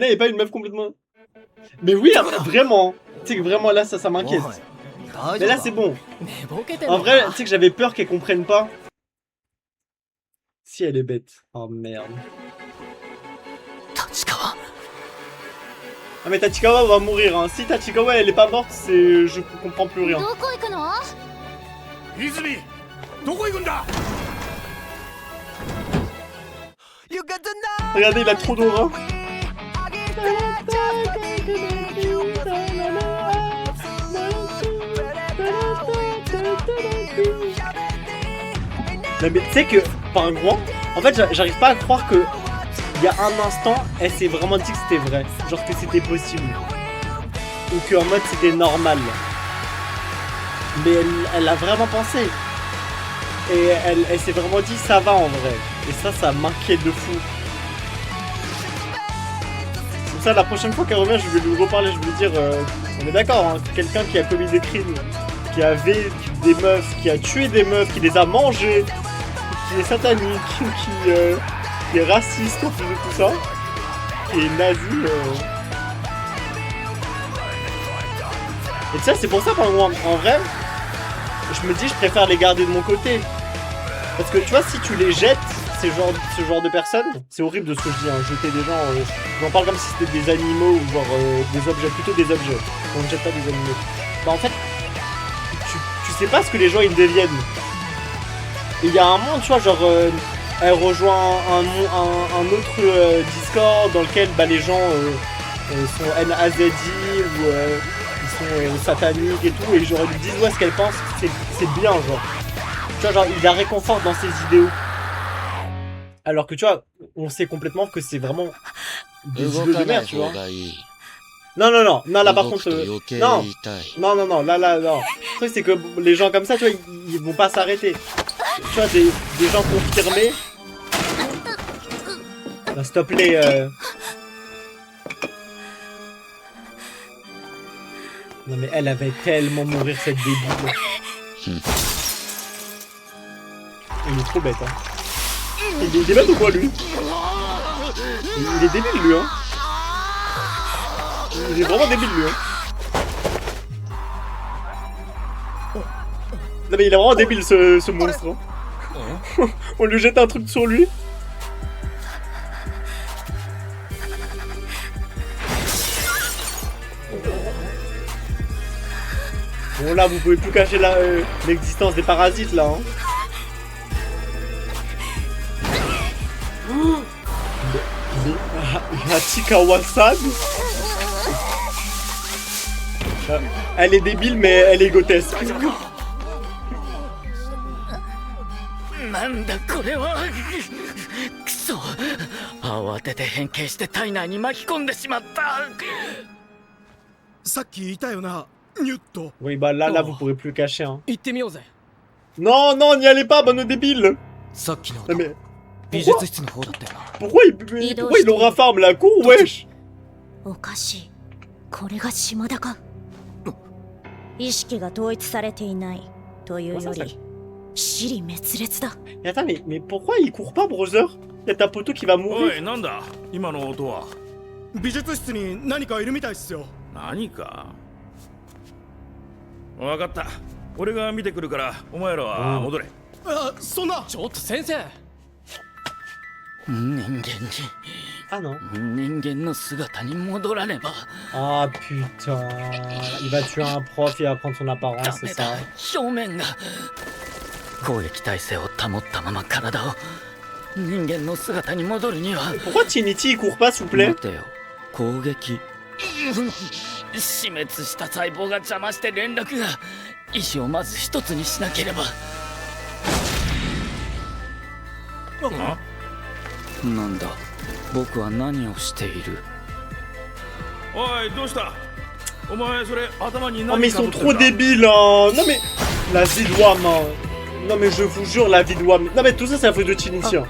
Là, il y a pas une meuf complètement... Mais oui, vraiment. Tu sais que vraiment là, ça m'inquiète. Mais là, c'est bon. En vrai, tu sais que j'avais peur qu'elle comprenne pas. Si elle est bête. Oh merde. Ah mais Tachikawa va mourir hein. Si Tachikawa elle est pas morte, c'est... je comprends plus rien. Regardez, il a trop d'aura. Non mais tu sais que Pingouin, en fait j'arrive pas à croire que il y a un instant elle s'est vraiment dit que c'était vrai, genre que c'était possible ou que en mode c'était normal. Mais elle a vraiment pensé et elle s'est vraiment dit ça va en vrai et ça m'inquiète de fou. Comme ça la prochaine fois qu'elle revient je vais lui reparler, je vais lui dire on est d'accord hein, quelqu'un qui a commis des crimes, qui avait des meufs, qui a tué des meufs, qui les a mangées, qui est satanique, qui est raciste en plus de tout ça, qui est nazi. Et tu sais, c'est pour ça en vrai, je me dis je préfère les garder de mon côté. Parce que tu vois, si tu les jettes, ce genre de personnes, c'est horrible de ce que je dis, hein, jeter des gens, j'en parle comme si c'était des animaux ou genre des objets, plutôt des objets. On ne jette pas des animaux. Bah en fait, tu sais pas ce que les gens ils deviennent. Et il y a un monde, tu vois, genre, elle rejoint un autre Discord dans lequel bah, les gens sont NAZI ou ils sont sataniques et tout, et genre ils disent ouais ce qu'elle pense, c'est bien, genre. Tu vois, genre, il la réconforte dans ses idéaux. Alors que tu vois, on sait complètement que c'est vraiment des idéaux de merde, tu vois. Non, là par contre, non, là, non. Le truc c'est que les gens comme ça, tu vois, ils vont pas s'arrêter. Tu vois, des gens confirmés. Bah, s'il te plaît, Non mais elle avait tellement mourir cette débile. Il est trop bête, hein. Il est bête ou quoi, lui? Il est débile, lui, hein. Il est vraiment débile, lui, hein. Non mais il est vraiment débile, ce monstre, hein. On lui jette un truc sur lui. Bon là, vous pouvez plus cacher l'existence des parasites, là, hein. Hachikawa-san. Elle est débile mais elle est grotesque. Oui bah là vous pourrez plus cacher hein. Non n'y allez pas bonne débile. Non, mais... Pourquoi il aura farm la cour, wesh? Et attends, mais pourquoi il court pas, brother? Y'a ta poteau qui va mourir. Ah non. Ah putain. Il va tuer un prof, il va prendre son apparence, c'est ça. Pourquoi Trinity il court pas s'il vous plaît? Oh mais ils sont trop débiles hein. Non mais la vie de Wam hein. Non mais je vous jure la vie de Wam. Non mais tout ça c'est la faute de Trinity hein.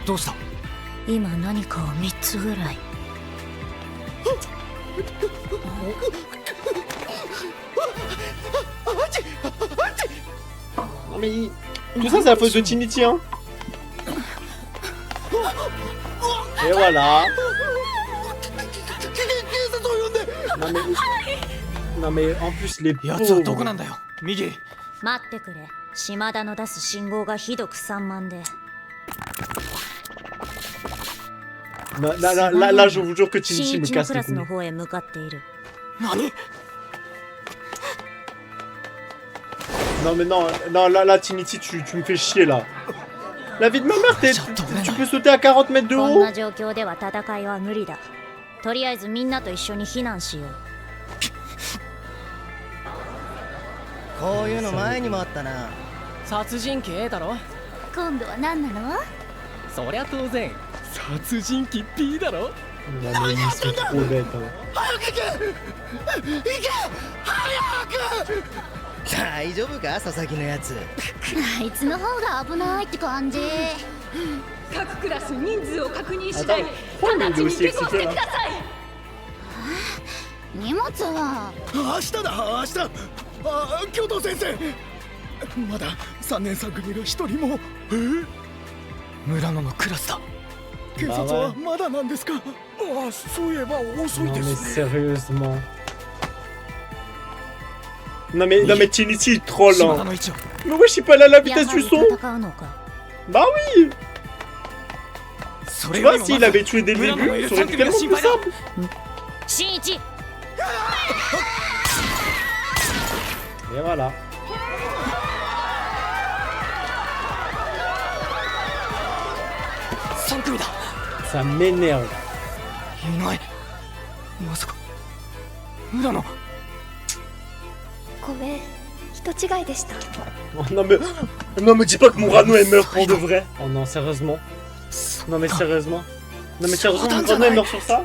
Non mais tout ça c'est la faute de Trinity hein. Et voilà. Non mais... Non mais en plus les やつはどこ pauvres... なんだよ右。待ってくれ。島田の出す信号がひどく散漫で。 Là, je vous jure que 新 Shinichi me 一の casse ク les ラスの couilles. 方へ向かっている。何？ Non mais non, non là Shinichi, tu me fais chier là. La vie de ma mère, tu peux sauter à 40 mètres de こん haut? な状況では戦いは無理だ。とりあえずみんなと一緒に避難しよう。こういうの前にもあったな。殺人鬼 A だろ。今度は何なの？そりゃ当然殺人鬼 B だろ。 Non mais ils sont trop bêtes. Hein. 大丈夫か佐々木のやつ。あいつの方が危ないって感じ。各クラス人数を確認次第 Attends, pourquoi 直 il ち est に aussi 下校して excité く là? ださい。荷物は明日だ明日。あ、教頭先生。まだ3年3組が一人も。村野のクラスだ。警察はまだなんですか。あ、そういえば遅い Non で mais すね。 sérieusement. Non mais Shinichi il troll 島田 hein. の位置を。 Mais wesh, je suis pas allé à la や vitesse は du り son. 戦うのか。 Bah oui. そ Tu れよ vois, りも s'il まず avait tué dès le 村野のい début, る ça aurait 3 été 組が tellement 心 plus 配だ。 simple. 新一 Et voilà. 3組だ。 Ça m'énerve. いない。まさか村野。ごめん、人違いでした。 Oh, non mais dis pas que Murano elle meurt pour de vrai. Oh non, sérieusement. Non mais sérieusement. Non mais sérieusement, Murano elle meurt sur ça?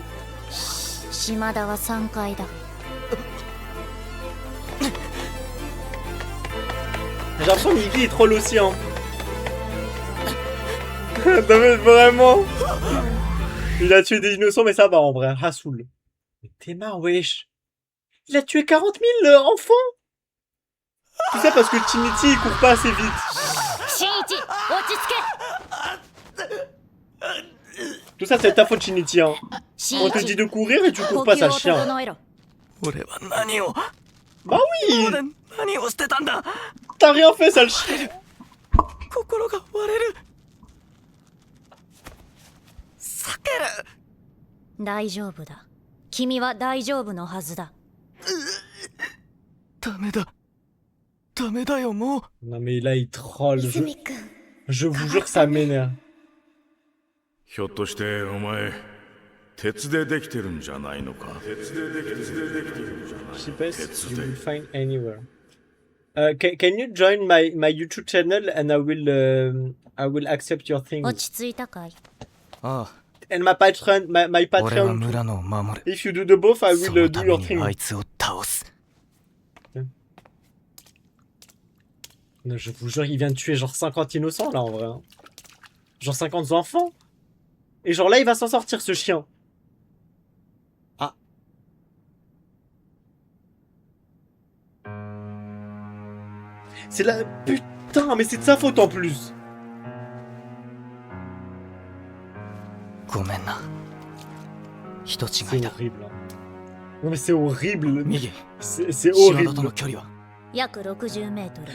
島田は3階だ。 J'ai l'impression que Iggy il troll aussi hein. Non mais vraiment. Il a tué des innocents mais ça va en vrai. Hassoul. Mais t'es marre wesh. Il a tué 40 000 enfants. Tout ça parce que Shinichi il court pas assez vite. 新一落ち着け。 Tout ça c'est ta faute Shinichi hein. 新 On 一 te dit de courir et tu 呼 cours pas 吸 ça を chien. 整えろ。俺は何を。 Bah oui. 俺何をしてたんだ。 T'as rien fait sale chien. 心が割れる。避ける。大丈夫だ。君は大丈夫のはずだ。ダメだ。ダメだよもう。 Non mais là il troll. 泉くん、 Je vous jure que ça m'énerve. ひょっとしてお前鉄でできてるんじゃないのか。 Cheapest you will find anywhere. Can you join my YouTube channel and I will accept your 落 thing. ち着いたかい？ああ。 And my my 俺は Patreon. 村野を守る。 If you do the both, I そ will の do ため your に thing. あいつを倒す。 Non, je vous jure, il vient de tuer genre 50 innocents là en vrai. Hein. Genre 50 enfants. Et genre là, il va s'en sortir ce chien. Ah. C'est la... Putain, mais c'est de sa faute en plus. ごめんな。人違 C'est いだ。 horrible. Hein. Non mais c'est horrible. 右。 C'est 島田と horrible. の距離は。約60メートル。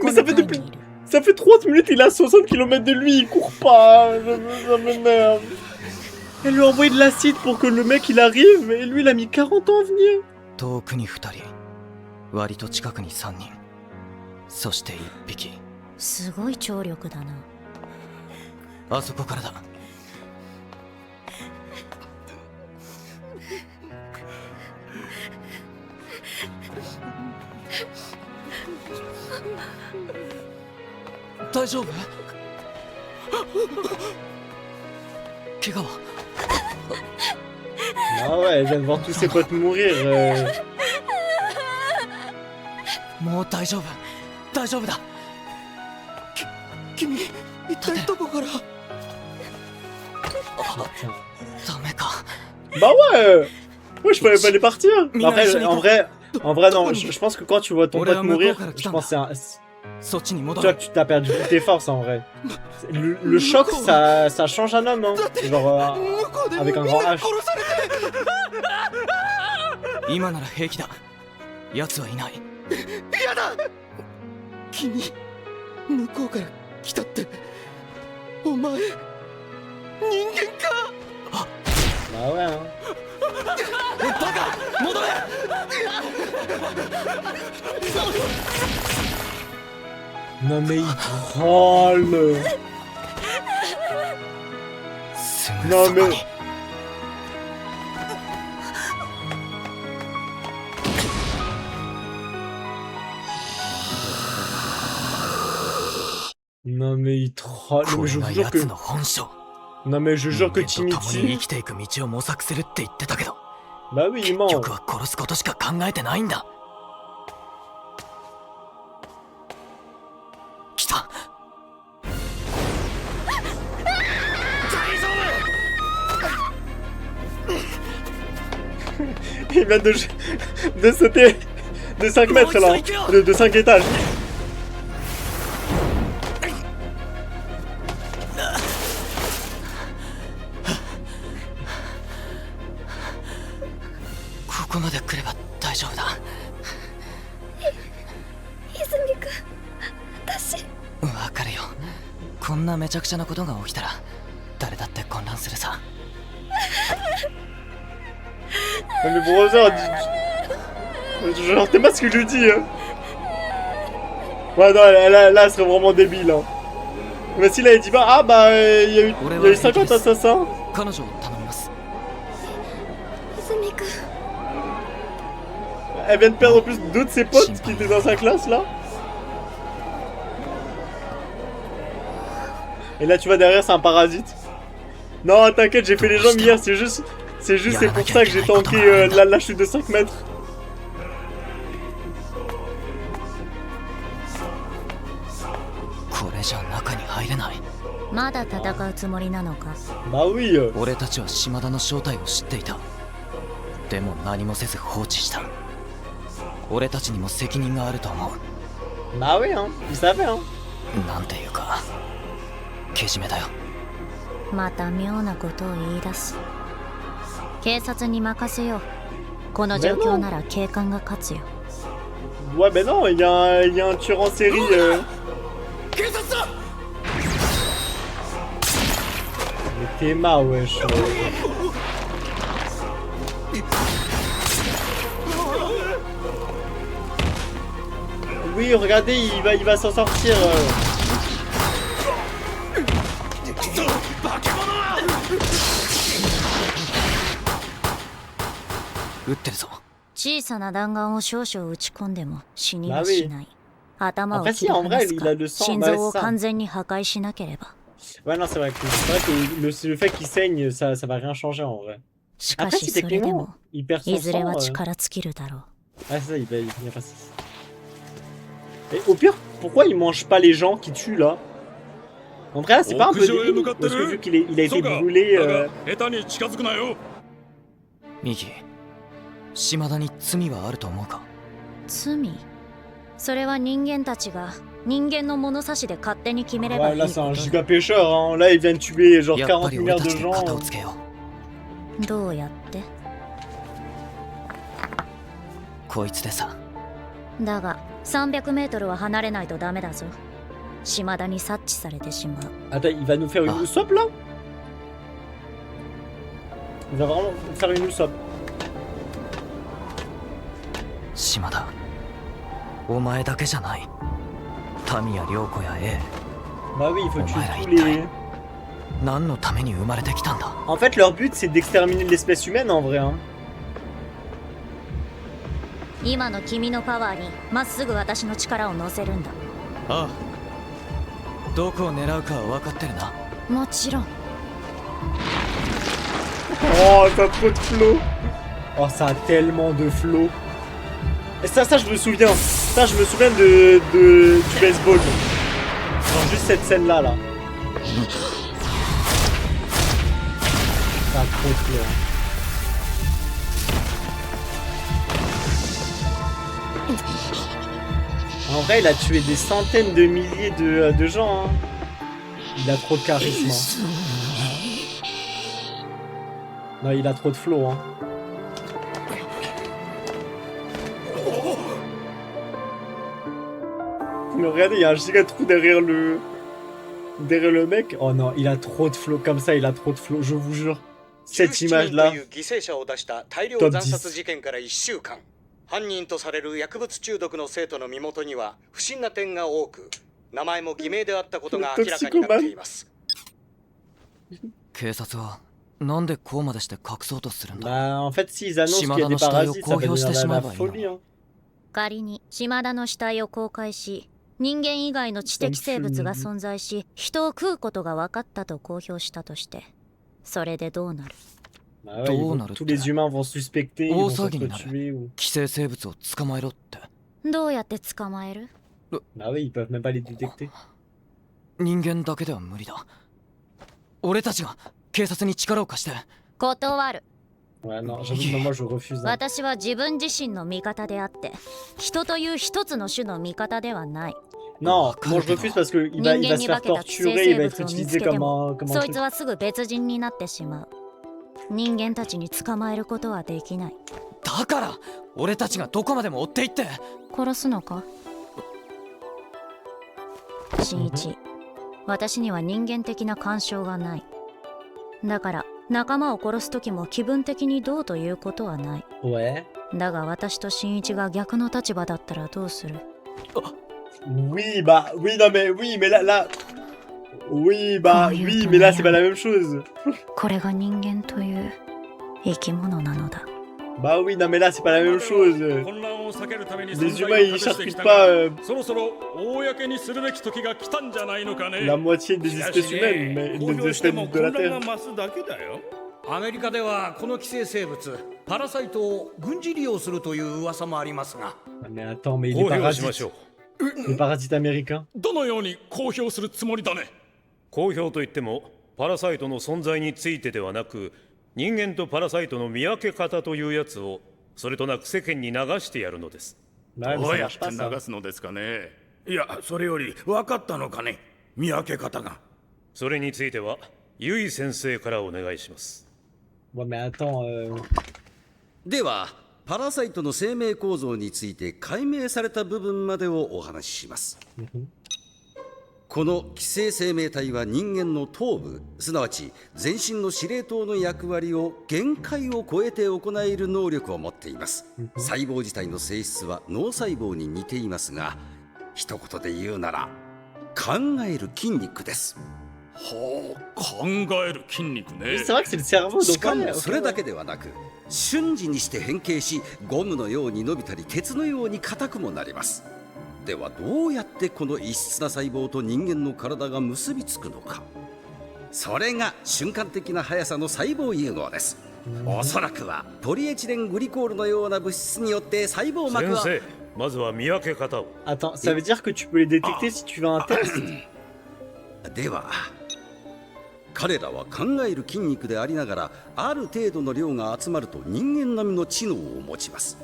Mais ça fait この範囲 depuis... にいる。 Ça fait 30 minutes, il est à 60 km de lui, il court pas. Ça m'énerve. Elle lui a envoyé de l'acide pour que le mec il arrive, et lui il a mis 40 ans à venir. 遠くに2人。割と近くに3人。そして1匹。すごい張力だな。あそこからだ。大丈夫？怪我は？ Ah ouais, elle vient de voir tous ses potes mourir. もう大丈夫。大丈夫だ。君、一体どこから？ Putain. ダメか。 Bah ouais. Ouais, je pouvais pas les partir. Mais Après, non, en vrai, non, je pense que quand tu vois ton Ouais, pote mais mourir, encore, je pense que c'est un... そっちに戻 Tu る。 vois que tu t'as perdu toutes tes forces en vrai. Le choc, ça change un homme, hein. Genre, avec un grand H. 今なら平気だ。奴はいない。やだ君向こうから来たってお前人間か。 Bah ouais, hein. バカ戻れ。 Non mais il troll. すぐ Non そこ mais... に。 Non mais il troll. Non こ mais れ je が vous jure 奴 que... の本性。 Non mais je 人 jure que 間と共に生 Timichi... きていく道を模索するって言ってたけど、 Bah oui, il ment. 結局は殺すことしか考えてないんだ。来た。 Il vient de sauter de 5 mètres là. De 5 étages. ここまで来れば大丈夫だ。泉くん私わかるよ。こんなめちゃくちゃなことが起きたら誰だって混乱するさ。 Non mais bon, genre, t'es pas ce que je dis, hein. Ouais, non, là, elle serait vraiment débile, hein. Mais si là, elle dit pas, ah bah, il y a eu 50 assassins. 彼女を頼みます。 泉くん Elle vient de perdre en plus deux de ses potes qui étaient dans sa classe, là. Et là, tu vois, derrière, c'est un parasite. Non, t'inquiète, j'ai fait les jambes hier, c'est juste... C'est pour ça que j'ai tanké la chute de 5 mètres. Bah oui. 俺たちは島田の正体を知っていた。でも何もせず放置した。俺たちにも責任があると思う。 Bah oui, hein. Ils savaient, hein. なんていうか、けじめだよ。また妙なことを言い出す。警察に任せよう。この状況なら警官が勝つよ。Ouais, ben non, il y a un tueur en série. 警察だ。 Mais t'es ma, wesh. Oui, regardez, il va s'en sortir. 撃ってるぞ。小さな弾丸を少々打ち込んでも死にはしない。頭を Après, 切 si, り en 離 vrai, す il か a le sang. 心 Bah, 臓を c'est ça. 完全に破壊しなければ。 Ouais, non, c'est vrai que le fait qu'il saigne, ça va rien changer en vrai. しか Après, し si それで techniquement, も il perd い son ずれは sang. 力尽きるだろう。 Ah, c'est ça, il y a pas 6. Et au pire, pourquoi il mange pas les gens qui tuent là? En vrai, là, c'est pas un peu débile, parce que vu qu'il a été brûlé. ミキ、島田に罪はあると思うか？罪？それは人間たちが人間の物差しで勝手に決めればい Ouais, い là, こ c'est un と giga pêcheur, hein. Là, il vient de tuer genre やっ 40 ぱり俺 milliards た de ちで gens. 片をつけよう。どうやって？こいつでさ。だが300メートルは離れないとダメだぞ。島田に察知されてしまう。 Attends, il va nous faire une Ah. Usopp là? Il va vraiment faire une Usopp. 島田、お前だけじゃない。タミや涼子や A、 Bah oui, il faut tuer Ouais, tous il les. 何のために生まれてきたんだ？ En fait, leur but c'est d'exterminer l'espèce humaine en vrai. Hein. 今の君のパワーにまっすぐ私の力を乗せるんだ。ああ。どこを狙うかは分かってるな。もちろん。 Oh, ça a trop de flow. Oh, ça a tellement de flow. Et ça, je me souviens. Ça, je me souviens du baseball. Genre juste cette scène là, là. Ça a trop de flow. En vrai, il a tué des centaines de milliers de gens. Hein. Il a trop de charisme. Hein. Non, il a trop de flow. Hein. Mais regardez, il y a un giga trou derrière le mec. Oh non, il a trop de flow. Comme ça, il a trop de flow, je vous jure. Cette image-là. Top 10. 犯人とされる薬物中毒の生徒の身元には不審な点が多く、名前も偽名であったことが明らかになっています。警察はなんでこうまでして隠そうとするんだ。 Bah, en fait, s'ils annoncent qu'il y a des parasites, ça va devenir la folie. Hein. 仮に島田の死体を公開し、人間以外の知的生物が存在し、人を食うことが分かったと公表したとして、それでどうなる？ Bah ouais, tous les humains vont suspecter, ils vont s'entretuer ou... 寄生生物を捕まえろって。どうやって捕まえる？ Bah oui, ils peuvent même pas les détecter. 人間だけでは無理だ。俺たちが警察に力を貸して。断る。 Ouais, non, j'avoue, moi je refuse. 私は自分自身の味方であって、人という一つの種の味方ではない。 Non, moi je refuse parce que il va se faire torturer, il va être utilisé comme un そいつはすぐ別人になってしまう。人間たちに捕まえることはできない。だから俺たちがどこまでも追っていって。殺すのか？新一、私には人間的な干渉がない。だから仲間を殺す時も気分的にどうということはない。Ouais. だが私と新一が逆の立場だったらどうする？ Oui, bah, oui, non, mais oui, mais là... Oui, bah, oui, mais là, c'est pas la même chose. これが人間という生き物なのだ。 Bah oui, non, mais là, c'est pas la même chose. Les humains, ils charcutent pas la moitié des espèces humaines, mais des espèces de la Terre. アメリカではこの寄生生物パラサイトを軍事利用するという噂もありますが。 Mais attends, mais les parasites... Les parasites américains. どのように公表するつもりだね。公表といってもパラサイトの存在についてではなく、人間とパラサイトの見分け方というやつをそれとなく世間に流してやるのです。どうやって流すのですかね。いや、それより分かったのかね、見分け方が。それについてはユイ先生からお願いします。 Ouais, mais attends, ではパラサイトの生命構造について解明された部分までをお話しします。この寄生生命体は人間の頭部、すなわち全身の司令塔の役割を限界を超えて行える能力を持っています。細胞自体の性質は脳細胞に似ていますが、一言で言うなら考える筋肉です。 はあ、考える筋肉ね。しかもそれだけではなく、瞬時にして変形し、ゴムのように伸びたり鉄のように硬くもなります。ではどうやってこの異質な細胞と人間の体が結びつくのか。それが瞬間的な速さの細胞融合です。おそらくはポリエチレングリコールのような物質によって細胞膜は。先生、まずは見分け方を。 Attends, ça veut dire que tu peux les détecter si tu fais un test? では彼らは考える筋肉でありながら、ある程度の量が集まると人間並みの知能を持ちます。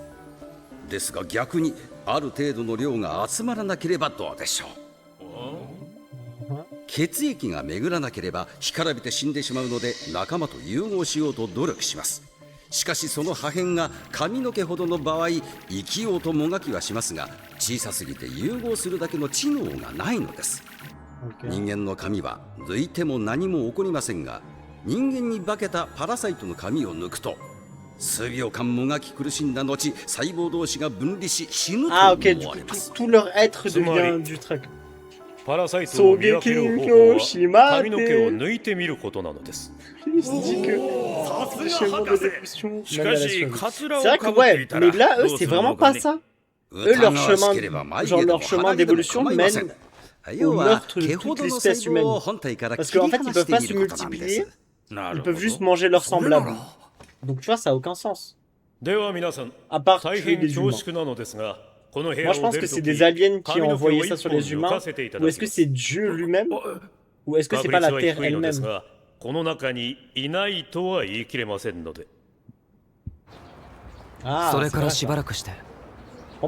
ですが逆にある程度の量が集まらなければどうでしょう。血液が巡らなければ干からびて死んでしまうので、仲間と融合しようと努力します。しかしその破片が髪の毛ほどの場合、生きようともがきはしますが、小さすぎて融合するだけの知能がないのです。 人間の髪は抜いても何も起こりませんが、人間に化けたパラサイトの髪を抜くと数秒間もがき苦しんだ後、細胞同士が分離し死ぬと思われます。 Tout leur être devient du truc. パラサイトを見分ける方法は髪の毛を抜いてみることなのです。 C'est vrai que ouais, mais là eux c'est vraiment pas ça. Eux leur chemin, genre leur chemin d'évolution mène au meurtre de toutes les espèces humaines. Parce qu'en fait, ils peuvent pas se multiplier, ils peuvent juste manger leurs semblables. Donc tu vois, ça a aucun sens. À part tuer des humains. Moi, je pense que c'est des aliens qui ont envoyé ça sur les humains. Ou est-ce que c'est Dieu lui-même? Ou est-ce que c'est pas la Terre elle-même? Ah, pour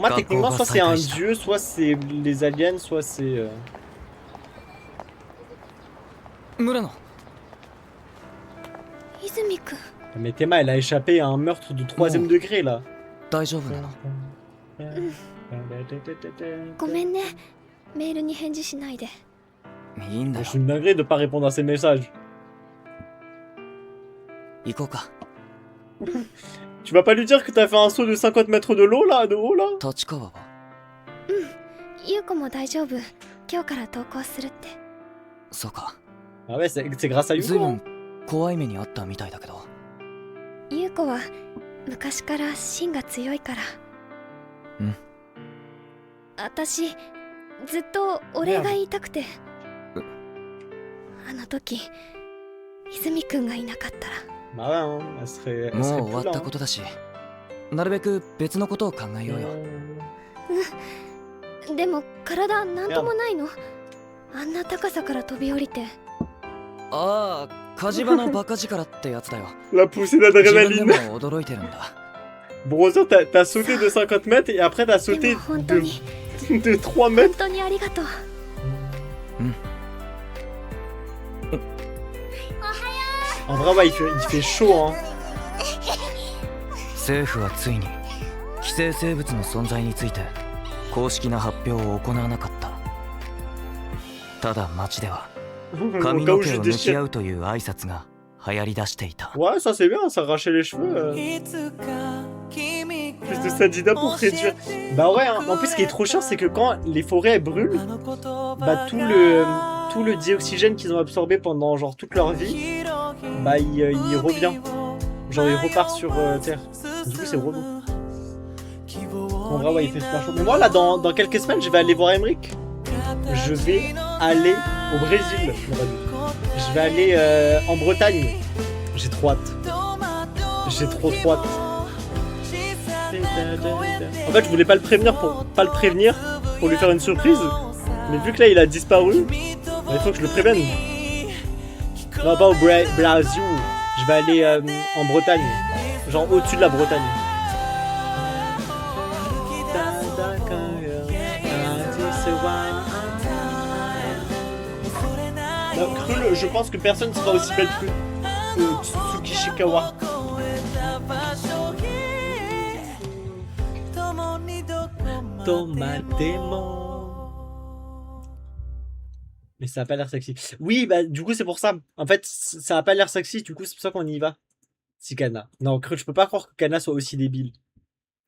moi, techniquement, soit c'est un dieu, soit c'est les aliens, soit c'est... Mais Théma, elle a échappé à un meurtre de 3ème degré, là. ごめんね。メールに返事しないで。いいんだ Je よ suis une dinguerie de pas répondre à ces messages. 行こうか Tu vas pas lui dire que t'as fait un saut de 50 mètres de l'eau là, de haut là? 立川は優子も大丈夫。今日から登校するって。そうか Ah ouais, c'est grâce à 随 Yuko. 分怖い目にあったみたいだけど優子は昔から芯が強いから。うん。私ずっとお礼が言いたくて。あの時泉くんがいなかったら。Bah ouais, hein, elle serait もう plus 終わっ là. たことだしなるべく別のことを考えようよでも体なんともないの。あんな高さから飛び降りて。ああ火事場のバカ力ってやつだよ La poussée 自分で d'adrénaline. も驚いてるんだ Brother, t'as sauté de 50 mètres et après t'as で sauté も本当に de 3本 mètres. 当にありがとう。En vrai, ouais, il fait chaud, hein. 政府はついに寄生生物の存在について公式な発表を行わなかったただ街では Au 髪 cas の où 毛 je を抜き合 déchire. うという挨拶が流行り出していた Ouais, ça c'est bien, s'arracher les cheveux. Plus de sadida pour réduire. Bah ouais, hein. En plus, ce qui est trop chiant, c'est que quand les forêts elles brûlent, bah tout le dioxygène qu'ils ont absorbé pendant genre toute leur vie, bah il revient. Genre il repart sur Terre. Du coup, c'est relou. En vrai, ouais, il fait super chaud. Mais moi, là, dans quelques semaines, je vais aller voir Emmerich. Je vais aller au Brésil. Non, pas du tout. Je vais aller en Bretagne. J'ai trop hâte. J'ai trop hâte. En fait, je voulais pas le prévenir pour lui faire une surprise. Mais vu que là, il a disparu, bah, il faut que je le prévienne. Non, pas au Brésil. Je vais aller en Bretagne. Genre au-dessus de la Bretagne. Non, Krul, je pense que personne sera aussi belle que Tsuki Shikawa. Mais ça a pas l'air sexy. Oui, bah du coup c'est pour ça. En fait, ça a pas l'air sexy, du coup c'est pour ça qu'on y va. Si Kana. Non, Krul, je peux pas croire que Kana soit aussi débile.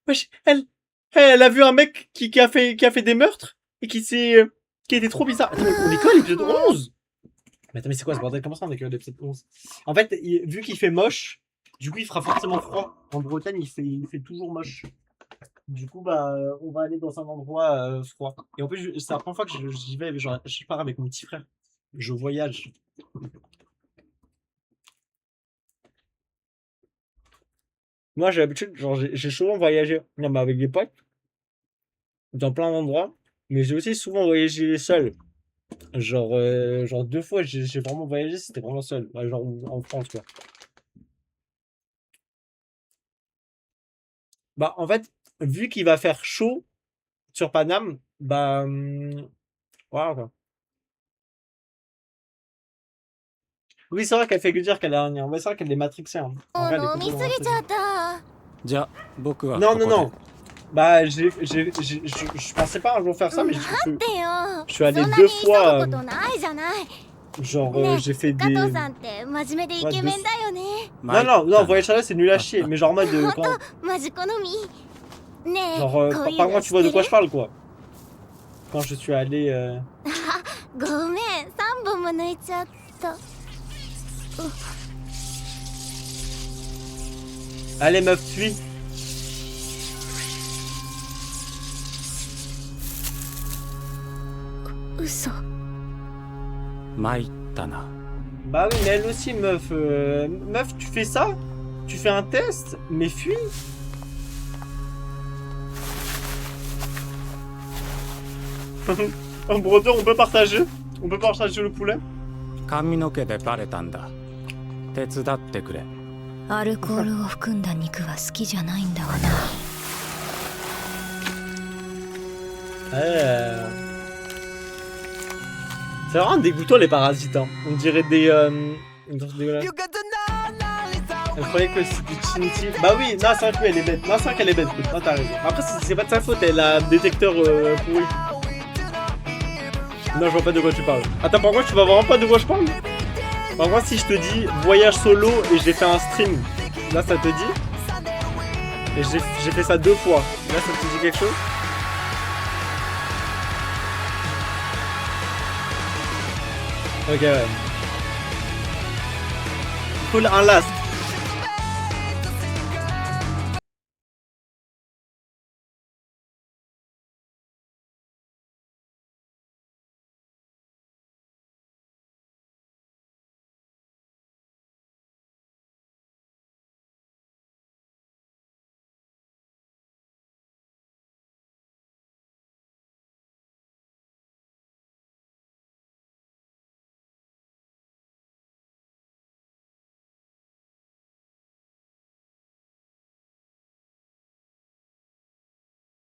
Wesh, elle a vu un mec qui a fait des meurtres et qui était trop bizarre. Attends, on est quoi l'épisode 11? Mais attends, mais c'est quoi ce bordel? Comment ça on est que l'épisode 11? En fait, vu qu'il fait moche, du coup il fera forcément froid. En Bretagne, il fait toujours moche. Du coup, bah, on va aller dans un endroit froid. Et en plus, c'est la première fois que j'y vais. Genre, je pars avec mon petit frère. Je voyage. Moi, j'ai l'habitude, genre, j'ai souvent voyagé. Non, mais avec des potes. Dans plein d'endroits. Mais j'ai aussi souvent voyagé seul. Genre 2 fois, j'ai vraiment voyagé, c'était vraiment seul. Ouais, genre en France, quoi. Bah, en fait, vu qu'il va faire chaud sur Paname, bah. Voilà, quoi. Oui, c'est vrai qu'elle fait que dire qu'elle a un. Ouais, c'est vrai qu'elle est matrixée. Hein. En vrai, elle est complètement matrixée. Non, non, non. Bah, je pensais pas un jour faire ça, mais je suis allé 2 fois. Genre, j'ai fait des. Ouais, non, voyage là, c'est nul à chier, mais genre en mode. Genre, par moi, tu vois de quoi je parle, quoi. Quand je suis allé. Allez, meuf, fuis. Bah oui, mais elle aussi, meuf. Meuf, tu fais ça? Tu fais un test? Mais fuis. En breton, on peut partager? On peut partager le poulet? 髪の毛でバレたんだ。手伝ってくれ。アルコールを含んだ肉は好きじゃないんだわな。C'est vraiment dégoûtant les parasites, hein. On dirait des. Elle croyait que c'était Trinity. Bah oui, non, c'est vrai qu'elle est bête. Non, c'est vrai qu'elle est bête. Non, t'as raison. Après, c'est pas de sa faute, elle a un détecteur pourri. Non, je vois pas de quoi tu parles. Attends, par contre, tu vas vraiment pas de quoi je parle? Par contre, si je te dis voyage solo et j'ai fait un stream, là ça te dit? Et j'ai fait ça 2 fois. Là, ça te dit quelque chose? Ok, ouais. Il faut un last.